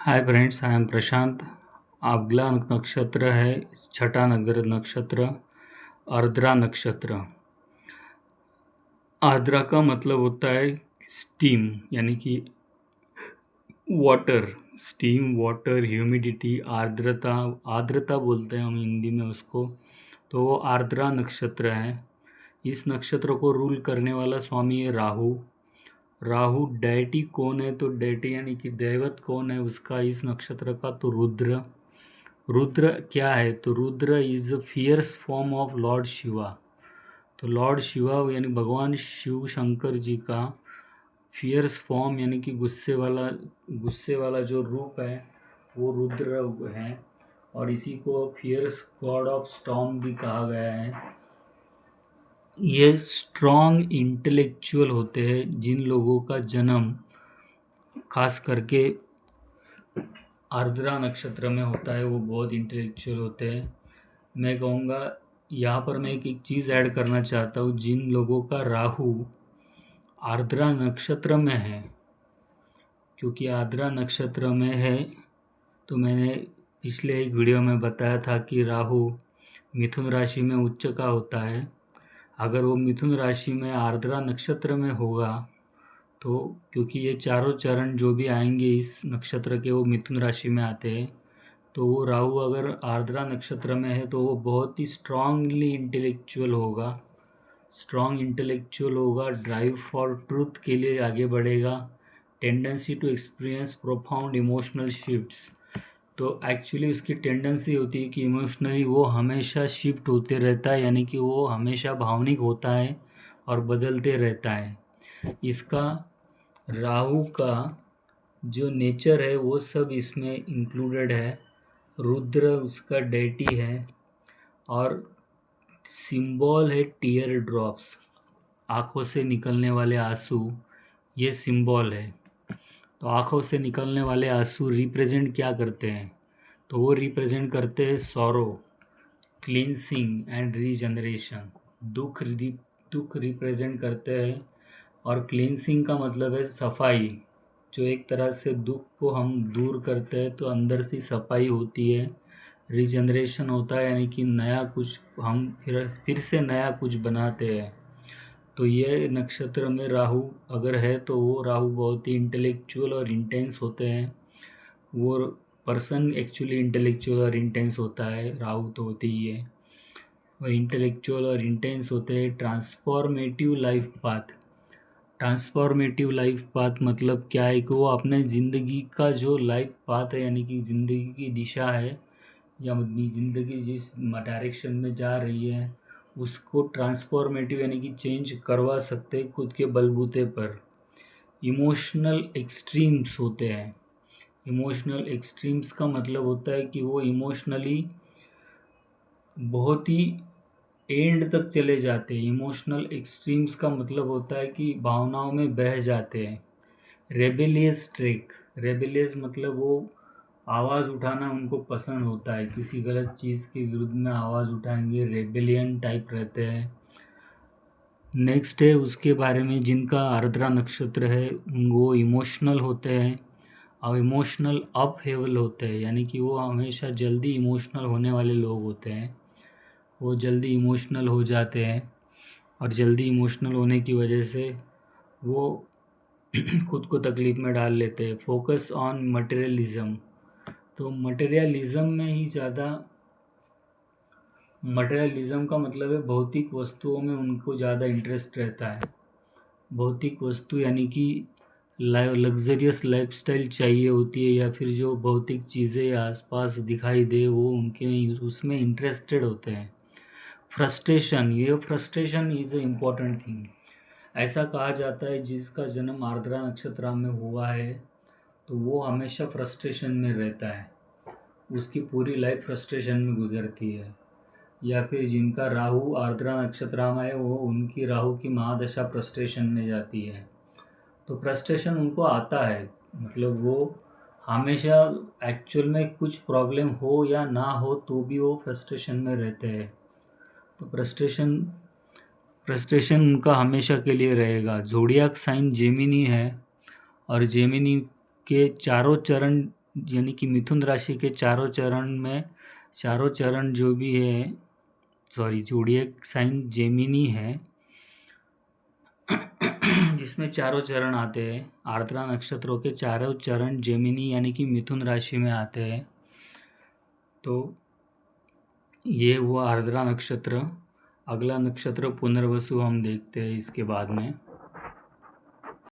Hi friends, I am प्रशांत। अगला नक्षत्र है छठा नक्षत्र आर्द्रा नक्षत्र। आर्द्रा का मतलब होता है स्टीम, यानी कि वाटर। स्टीम, वाटर, ह्यूमिडिटी, आर्द्रता। आर्द्रता बोलते हैं हम हिंदी में उसको। तो वो आर्द्रा नक्षत्र है। इस नक्षत्र को रूल करने वाला स्वामी है राहु। राहु डेटी कौन है? तो डेटी यानी कि दैवत कौन है उसका इस नक्षत्र का? तो रुद्र। रुद्र क्या है? तो Rudra is a fierce form of Lord Shiva. तो लॉर्ड शिवा यानी भगवान शिव शंकर जी का फियर्स फॉर्म यानी कि गुस्से वाला जो रूप है वो रुद्र है। और इसी को फियर्स गॉड ऑफ स्टॉर्म भी कहा गया है। ये स्ट्रॉन्ग इंटेलेक्चुअल होते हैं। जिन लोगों का जन्म खास करके आर्द्रा नक्षत्र में होता है वो बहुत इंटेलेक्चुअल होते हैं। मैं कहूँगा यहाँ पर मैं एक चीज़ ऐड करना चाहता हूँ। जिन लोगों का राहु आर्द्रा नक्षत्र में है, क्योंकि आर्द्रा नक्षत्र में है तो मैंने पिछले एक वीडियो में बताया था कि राहु मिथुन राशि में उच्च का होता है। अगर वो मिथुन राशि में आर्द्रा नक्षत्र में होगा तो क्योंकि ये चारों चरण जो भी आएंगे इस नक्षत्र के वो मिथुन राशि में आते हैं, तो वो राहु अगर आर्द्रा नक्षत्र में है तो वो बहुत ही स्ट्रांगली इंटेलेक्चुअल होगा। ड्राइव फॉर ट्रूथ के लिए आगे बढ़ेगा। Tendency to experience profound emotional shifts. तो एक्चुअली उसकी टेंडेंसी होती है कि इमोशनली वो हमेशा शिफ्ट होते रहता है, यानी कि वो हमेशा भावनिक होता है और बदलते रहता है। इसका राहु का जो नेचर है वो सब इसमें इंक्लूडेड है। रुद्र उसका डेटी है और सिंबल है टीयर ड्रॉप्स, आँखों से निकलने वाले आंसू, ये सिंबल है। तो आँखों से निकलने वाले आंसू रिप्रेजेंट क्या करते हैं? तो वो रिप्रेजेंट करते हैं सॉरो, क्लींसिंग एंड रीजनरेशन। दुख रिप्रेजेंट करते हैं और क्लींसिंग का मतलब है सफाई। जो एक तरह से दुख को हम दूर करते हैं तो अंदर से सफाई होती है। रीजनरेशन होता है यानी कि नया कुछ हम फिर से नया कुछ बनाते हैं। तो ये नक्षत्र में राहु अगर है तो वो राहु बहुत ही इंटेलेक्चुअल और इंटेंस होते हैं। वो पर्सन एक्चुअली इंटेलेक्चुअल और इंटेंस होता है, राहु तो होती ही है। और इंटेलेक्चुअल और इंटेंस होते हैं। ट्रांसफॉर्मेटिव लाइफ पाथ मतलब क्या है कि वो अपने ज़िंदगी का जो लाइफ पाथ है यानी कि ज़िंदगी की दिशा है या अपनी ज़िंदगी जिस डायरेक्शन में जा रही है उसको ट्रांसफॉर्मेटिव यानी कि चेंज करवा सकते हैं खुद के बलबूते पर। इमोशनल एक्सट्रीम्स होते हैं। इमोशनल एक्सट्रीम्स का मतलब होता है कि वो इमोशनली बहुत ही एंड तक चले जाते हैं। इमोशनल एक्सट्रीम्स का मतलब होता है कि भावनाओं में बह जाते हैं। रेबेलियस मतलब वो आवाज़ उठाना उनको पसंद होता है। किसी गलत चीज़ के विरुद्ध में आवाज़ उठाएंगे, रेबेलियन टाइप रहते हैं। नेक्स्ट है उसके बारे में जिनका आर्द्रा नक्षत्र है वो इमोशनल होते हैं और इमोशनल अप हेवल होते हैं, यानी कि वो हमेशा जल्दी इमोशनल होने वाले लोग होते हैं। वो जल्दी इमोशनल हो जाते हैं और जल्दी इमोशनल होने की वजह से वो खुद को तकलीफ़ में डाल लेते हैं। Focus on materialism. तो मटेरियलिज़म का मतलब है भौतिक वस्तुओं में उनको ज़्यादा इंटरेस्ट रहता है। भौतिक वस्तु यानी कि लग्जरियस लाइफस्टाइल चाहिए होती है या फिर जो भौतिक चीज़ें आसपास दिखाई दे वो उनके उसमें इंटरेस्टेड होते हैं। Frustration is a important thing. ऐसा कहा जाता है जिसका जन्म आर्द्रा नक्षत्र में हुआ है तो वो हमेशा फ्रस्ट्रेशन में रहता है, उसकी पूरी लाइफ फ्रस्ट्रेशन में गुजरती है। या फिर जिनका राहु आर्द्रा नक्षत्र में है वो उनकी राहु की महादशा फ्रस्ट्रेशन में जाती है। तो फ्रस्ट्रेशन उनको आता है, मतलब वो हमेशा एक्चुअल में कुछ प्रॉब्लम हो या ना हो तो भी वो फ्रस्ट्रेशन में रहते हैं। तो फ्रस्ट्रेशन उनका हमेशा के लिए रहेगा। ज़ोडिएक साइन जेमिनी है और जेमिनी के चारों चरण यानी कि मिथुन राशि के चारों चरण जो भी है, सॉरी, ज़ोडिएक साइन जेमिनी है, जिसमें चारों चरण आते हैं। आर्द्रा नक्षत्रों के चारों चरण जेमिनी यानी कि मिथुन राशि में आते हैं। तो ये हुआ आर्द्रा नक्षत्र। अगला नक्षत्र पुनर्वसु हम देखते हैं इसके बाद में।